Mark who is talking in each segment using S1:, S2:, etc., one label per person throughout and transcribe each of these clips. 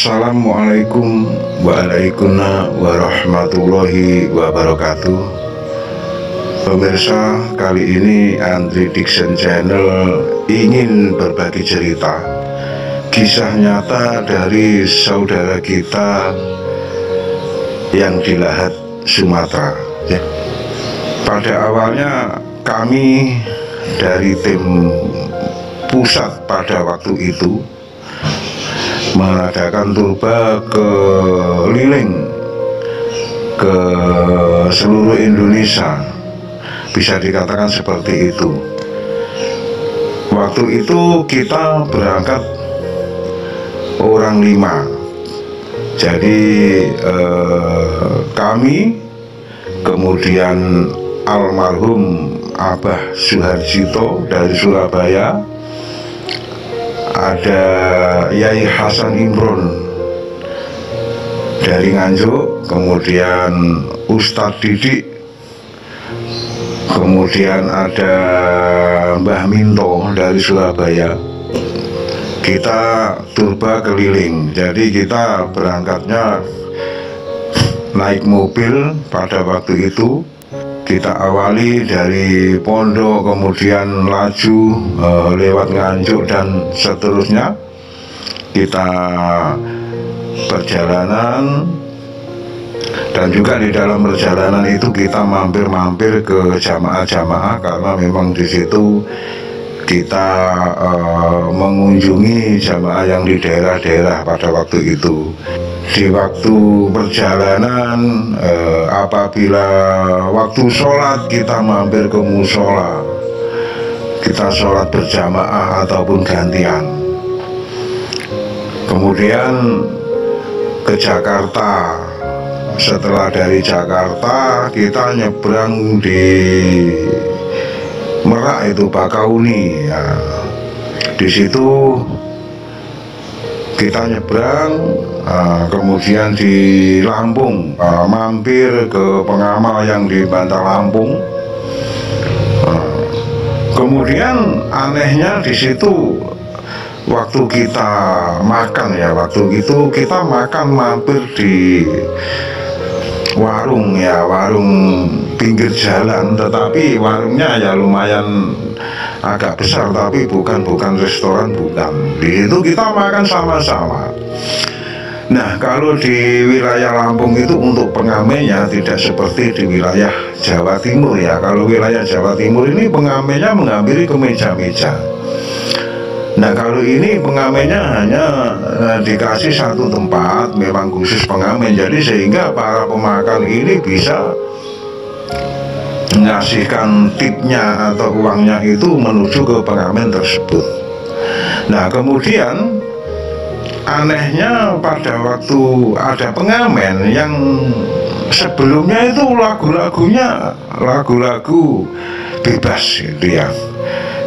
S1: Assalamualaikum warahmatullahi wabarakatuh. Pemirsa, kali ini Andri Diction Channel ingin berbagi cerita kisah nyata dari saudara kita yang di Lahat, Sumatera. Pada awalnya kami dari tim pusat pada waktu itu mengadakan turba keliling ke seluruh Indonesia, bisa dikatakan seperti itu. Waktu itu kita berangkat orang 5. Jadi kami, kemudian almarhum Abah Suharjito dari Surabaya, ada Yai Hasan Imron dari Nganjuk, kemudian Ustadz Didik, kemudian ada Mbah Minto dari Surabaya. Kita turba keliling, jadi kita berangkatnya naik mobil pada waktu itu. Kita awali dari Pondok, kemudian laju lewat Nganjuk dan seterusnya. Kita perjalanan, dan juga di dalam perjalanan itu kita mampir-mampir ke jamaah-jamaah, karena memang di situ kita mengunjungi jamaah yang di daerah-daerah pada waktu itu. Di waktu perjalanan, apabila waktu sholat, kita mampir ke musola, kita sholat berjamaah ataupun gantian. Kemudian ke Jakarta. Setelah dari Jakarta, kita nyebrang di Merak, itu Bakauni ya. Di situ kita nyebrang, kemudian di Lampung, mampir ke pengamal yang di Bantar Lampung. Kemudian anehnya di situ waktu kita makan ya, waktu itu kita makan mampir di warung ya, warung pinggir jalan, tetapi warungnya ya lumayan agak besar, tapi bukan restoran, bukan. Di situ kita makan sama-sama. Nah, kalau di wilayah Lampung itu untuk pengamennya tidak seperti di wilayah Jawa Timur ya. Kalau wilayah Jawa Timur ini pengamennya menghampiri ke meja-meja. Nah, kalau ini pengamennya hanya dikasih satu tempat, memang khusus pengamen. Jadi sehingga para pemakan ini bisa mengasihkan tipnya atau uangnya itu menuju ke pengamen tersebut. Nah, kemudian anehnya pada waktu ada pengamen yang sebelumnya itu lagu-lagunya lagu-lagu bebas gitu ya,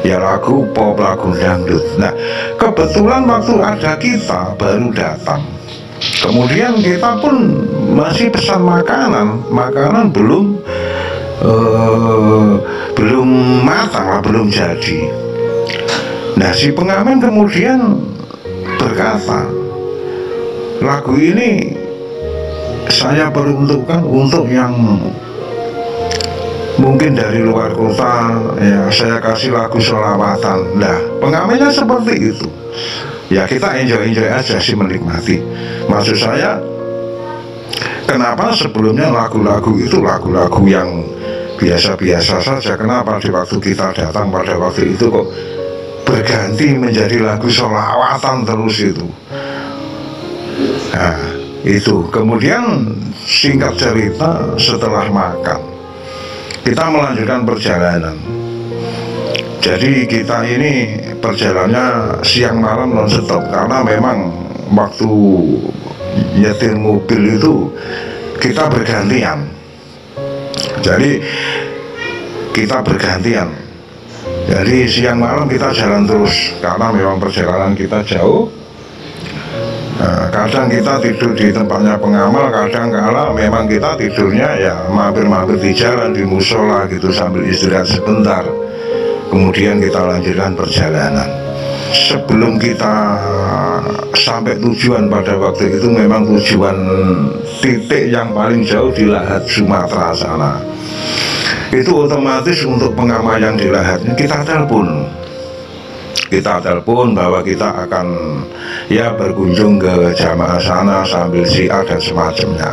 S1: ya lagu pop, lagu dangdut. Nah, kebetulan waktu ada kita baru datang, kemudian kita pun masih pesan makanan belum matang lah, belum jadi. Nah, si pengamen kemudian berkata, lagu ini saya peruntukkan untuk yang mungkin dari luar kota ya, saya kasih lagu sholawatan. Nah, pengamennya seperti itu ya, kita enjoy aja sih, menikmati. Maksud saya, kenapa sebelumnya lagu-lagu itu lagu-lagu yang biasa-biasa saja, kenapa di waktu kita datang pada waktu itu kok berganti menjadi lagu sholawatan terus itu. Nah, itu kemudian singkat cerita, setelah makan kita melanjutkan perjalanan. Jadi kita ini perjalanannya siang malam non stop, karena memang waktu nyetir mobil itu kita bergantian. Jadi kita bergantian. Jadi siang malam kita jalan terus, karena memang perjalanan kita jauh. Kadang kita tidur di tempatnya pengamal, kadang kala memang kita tidurnya ya mampir-mampir di jalan, di musola gitu, sambil istirahat sebentar. Kemudian kita lanjutkan perjalanan. sebelum kita sampai tujuan pada waktu itu, memang tujuan titik yang paling jauh di Lahat Sumatera sana. Itu otomatis untuk pengamal yang di Lahat kita telepon bahwa kita akan ya berkunjung ke jamaah sana sambil syiar dan semacamnya.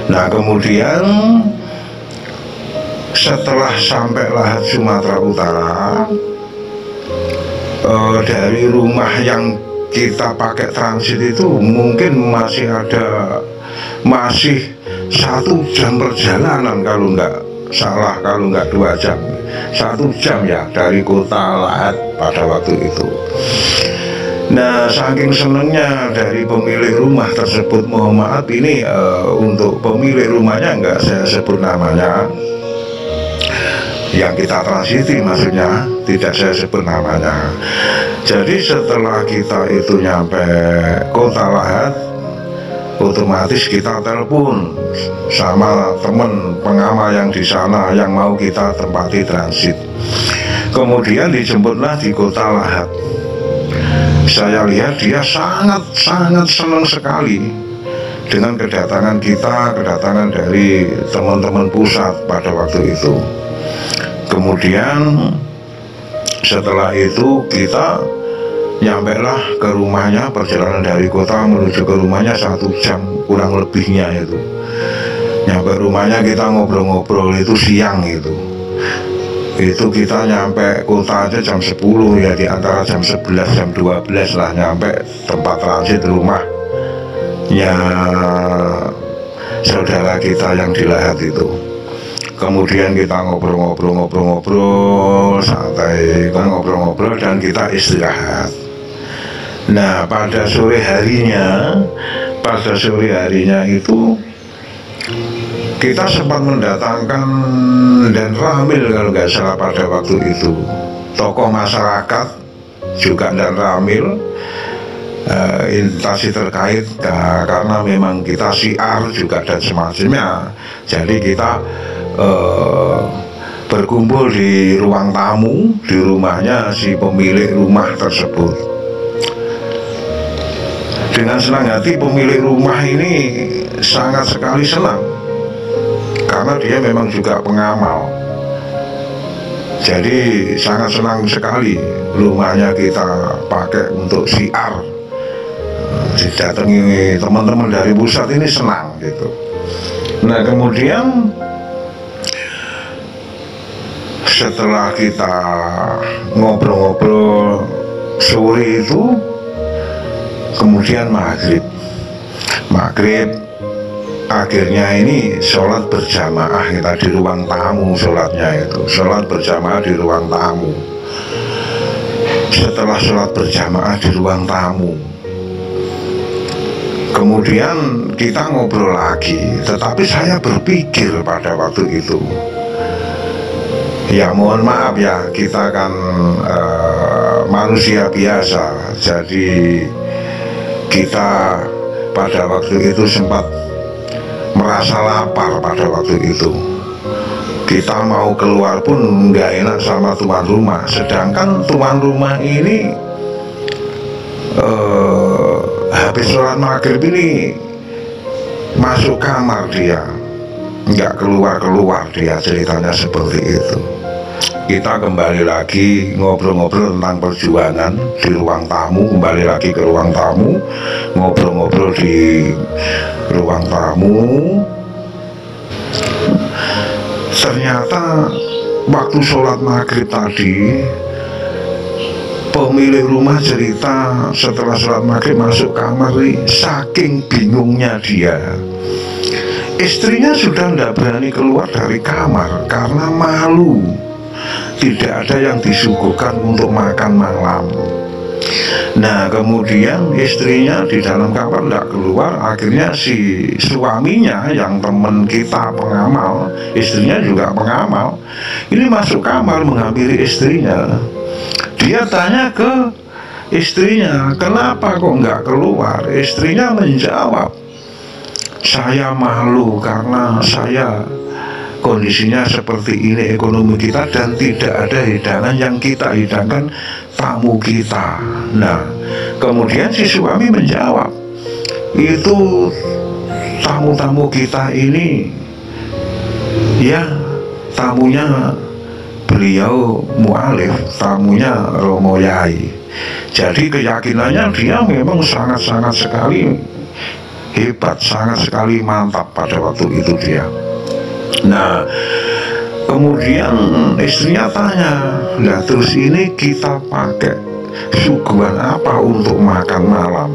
S1: Nah kemudian setelah sampai Lahat Sumatera Utara, dari rumah yang kita pakai transit itu mungkin masih 1 jam perjalanan, kalau nggak salah, kalau nggak 2 jam, 1 jam ya dari kota Lahat pada waktu itu. Nah saking senengnya dari pemilik rumah tersebut, mohon maaf ini untuk pemilik rumahnya nggak saya sebut namanya, yang kita transiti maksudnya tidak saya sebut namanya. Jadi setelah kita itu nyampe kota Lahat, otomatis kita telepon sama teman pengamal yang di sana yang mau kita tempati transit. Kemudian dijemputlah di kota Lahat. Saya lihat dia sangat senang sekali dengan kedatangan kita, kedatangan dari teman-teman pusat pada waktu itu. Kemudian setelah itu kita nyampailah ke rumahnya. Perjalanan dari kota menuju ke rumahnya 1 jam kurang lebihnya itu. Nyampe rumahnya kita ngobrol-ngobrol itu siang itu kita nyampe kota aja jam 10 ya, di antara jam 11 jam 12 lah nyampe tempat transit rumahnya saudara kita yang di Lahat itu. Kemudian kita ngobrol-ngobrol santai, ngobrol-ngobrol dan kita istirahat. Nah pada sore harinya itu kita sempat mendatangkan dan Ramil kalau nggak salah pada waktu itu, tokoh masyarakat juga dan Ramil, instansi terkait karena memang kita syiar juga dan semacamnya. Jadi kita berkumpul di ruang tamu di rumahnya si pemilik rumah tersebut. Dengan senang hati pemilik rumah ini sangat sekali senang karena dia memang juga pengamal. Jadi sangat senang sekali rumahnya kita pakai untuk syiar. Didatangi teman-teman dari pusat ini senang gitu. Nah kemudian setelah kita ngobrol-ngobrol sore itu, kemudian maghrib akhirnya ini sholat berjamaah kita di ruang tamu. Sholatnya itu sholat berjamaah di ruang tamu. Setelah sholat berjamaah di ruang tamu, kemudian kita ngobrol lagi. Tetapi saya berpikir pada waktu itu, ya mohon maaf ya, kita kan manusia biasa. Jadi kita pada waktu itu sempat merasa lapar pada waktu itu. Kita mau keluar pun nggak enak sama tuan rumah. Sedangkan tuan rumah ini habis sholat maghrib ini masuk kamar, dia nggak keluar dia, ceritanya seperti itu. Kita kembali lagi ngobrol-ngobrol tentang perjuangan di ruang tamu, kembali lagi ke ruang tamu, ngobrol-ngobrol di ruang tamu. Ternyata waktu sholat maghrib tadi, pemilik rumah cerita setelah sholat maghrib masuk kamar, saking bingungnya dia, istrinya sudah tidak berani keluar dari kamar karena malu. Tidak ada yang disuguhkan untuk makan malam. Nah kemudian istrinya di dalam kamar tidak keluar. Akhirnya si suaminya yang teman kita pengamal, istrinya juga pengamal, ini masuk kamar menghampiri istrinya. Dia tanya ke istrinya, kenapa kok nggak keluar? Istrinya menjawab, saya malu karena saya kondisinya seperti ini ekonomi kita dan tidak ada hidangan yang kita hidangkan tamu kita. Nah, kemudian si suami menjawab, itu tamu-tamu kita ini ya tamunya beliau mu'alif, tamunya Romo Yai. Jadi keyakinannya dia memang sangat-sangat sekali hebat, sangat sekali mantap pada waktu itu dia. Nah, kemudian istrinya tanya, nah terus ini kita pakai suguhan apa untuk makan malam?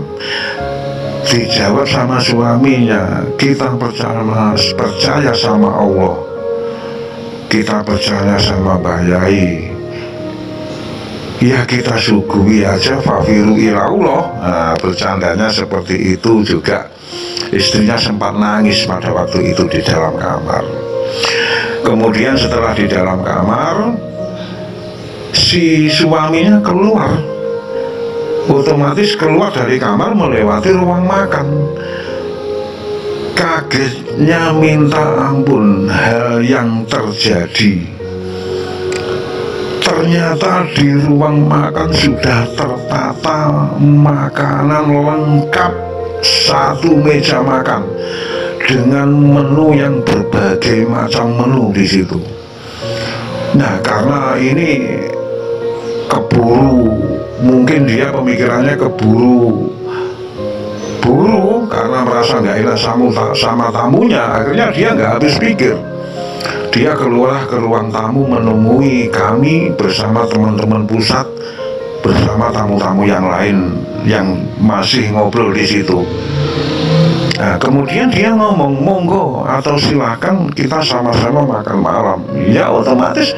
S1: Dijawab sama suaminya, kita percaya sama Allah, kita percaya sama Mbah Yai, ya kita suguhi aja, fafiru ilallah. Nah, bercandanya seperti itu juga. Istrinya sempat nangis pada waktu itu di dalam kamar. Kemudian setelah di dalam kamar, si suaminya keluar, otomatis keluar dari kamar melewati ruang makan. Kagetnya minta ampun hal yang terjadi. Ternyata di ruang makan sudah tertata makanan lengkap, satu meja makan dengan menu yang berbagai macam menu di situ. Nah, karena ini keburu, mungkin dia pemikirannya keburu karena merasa nggak enak sama tamunya, akhirnya dia nggak habis pikir. Dia keluar ke ruang tamu menemui kami bersama teman-teman pusat, bersama tamu-tamu yang lain yang masih ngobrol di situ. Nah, kemudian dia ngomong, monggo atau silakan kita sama-sama makan malam. Ya otomatis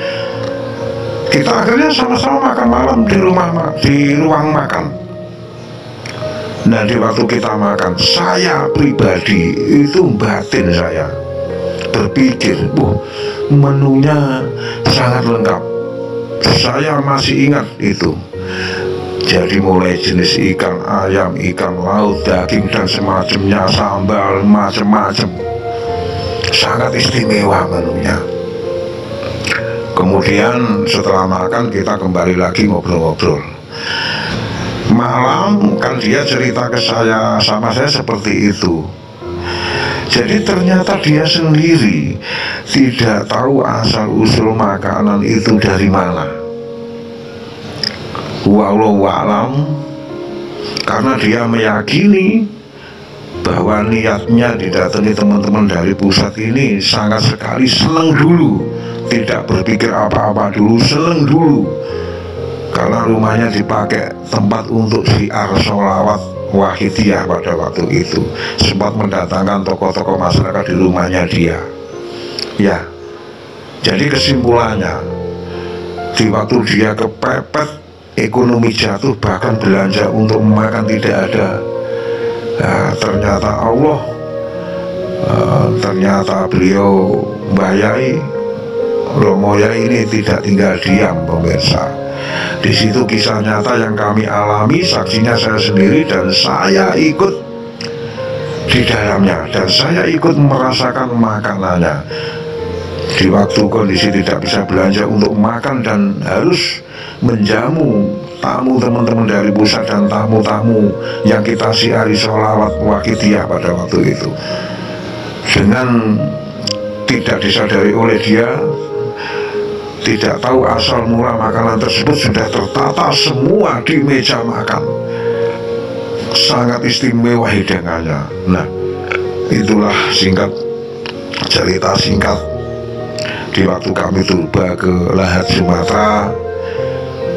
S1: kita akhirnya sama-sama makan malam di ruang makan. Nah, di waktu kita makan, saya pribadi itu batin saya berpikir, menunya sangat lengkap. Saya masih ingat itu. Jadi mulai jenis ikan ayam, ikan laut, daging dan semacamnya, sambal, macam-macam. Sangat istimewa menunya. Kemudian setelah makan kita kembali lagi ngobrol-ngobrol. Malam kan dia cerita ke saya, sama saya seperti itu. Jadi ternyata dia sendiri tidak tahu asal-usul makanan itu dari mana. Wallahu a'lam, karena dia meyakini bahwa niatnya didatangi teman-teman dari pusat ini sangat sekali senang dulu, tidak berpikir apa-apa dulu, senang dulu. Karena rumahnya dipakai tempat untuk syiar sholawat Wahidiyah pada waktu itu, sempat mendatangkan tokoh-tokoh masyarakat di rumahnya dia. Ya, jadi kesimpulannya, di waktu dia kepepet, ekonomi jatuh, bahkan belanja untuk makan tidak ada. Nah, ternyata Allah, ternyata beliau Mbah Yai, Romo Yai ini tidak tinggal diam, pemirsa. Di situ kisah nyata yang kami alami, saksinya saya sendiri dan saya ikut di dalamnya dan saya ikut merasakan makanannya. Di waktu kondisi tidak bisa belanja untuk makan dan harus menjamu tamu teman-teman dari pusat dan tamu-tamu yang kita siari sholawat Wahidiyah pada waktu itu, dengan tidak disadari oleh dia, tidak tahu asal mula makanan tersebut sudah tertata semua di meja makan. Sangat istimewa hidangannya. Nah, itulah cerita singkat di waktu kami turba ke Lahat Sumatera.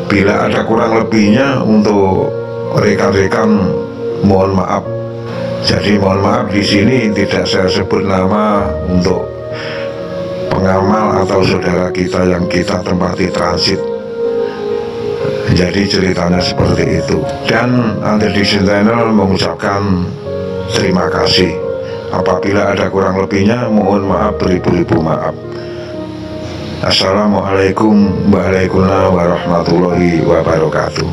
S1: Bila ada kurang lebihnya untuk rekan-rekan mohon maaf. Jadi mohon maaf, di sini tidak saya sebut nama untuk pengamal atau saudara kita yang kita tempati transit. Jadi ceritanya seperti itu. Dan Antirdiction Channel mengucapkan terima kasih. Apabila ada kurang lebihnya, mohon maaf beribu-ribu maaf. Assalamualaikum warahmatullahi wabarakatuh.